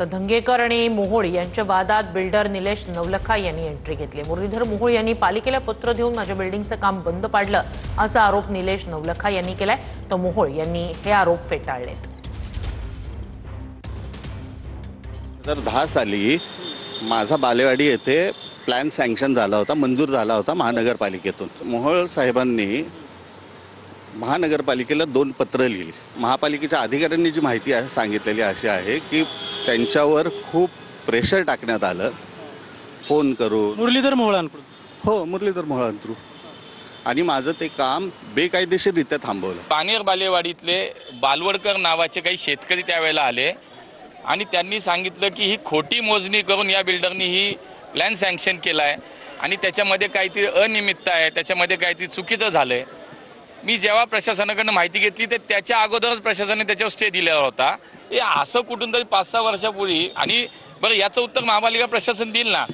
तर धंगेकर आणि मोहोळ यांच्या वादात बिल्डर निलेश नवलखा यांनी एंट्री घेतली। मुरलीधर मोहोळ यांनी पालिकेला पत्र देऊन माझ्या बिल्डिंगचं काम बंद पाडलं असा आरोप निलेश नवलखा यांनी केलाय। तर मोहोळ यांनी हे आरोप फेटाळलेत। 2010 साली माझा बालेवाडी येथे प्लॅन सँक्शन झाला होता, मंजूर झाला होता महानगरपालिकेतून। मोहोळ साहेबांनी महानगरपालिकेला 2 पत्र लिहिली। महापालिकेच्या अधिकाऱ्यांनी जी माहिती सांगितलेली अशी आहे की त्यांच्यावर खूप प्रेशर टाकण्यात आलं, फोन करून मुरलीधर मोहोळांकडून। हो, मुरलीधर मोहोळांकडून, आणि माझं ते काम बेकायदेशीररित्या थांबवलं। पानेर बालेवाडीतले बालवडकर नावाचे काही शेतकरी त्यावेळेला आले आणि त्यांनी सांगितलं की ही खोटी मोजणी करून या बिल्डरनी ही प्लॅन सँक्शन केला आहे आणि त्याच्यामध्ये काहीतरी अनियमितता आहे, त्याच्यामध्ये काहीतरी चुकीचं झालं आहे। मी जेव्हा प्रशासनाकडून माहिती घेतली तर त्याच्या अगोदरच प्रशासनाने त्याच्यावर स्टे दिलेला होता। हे असं कुठून तरी 5-6 वर्षापूर्वी, आणि बरं याचं उत्तर महापालिका प्रशासन देईल ना,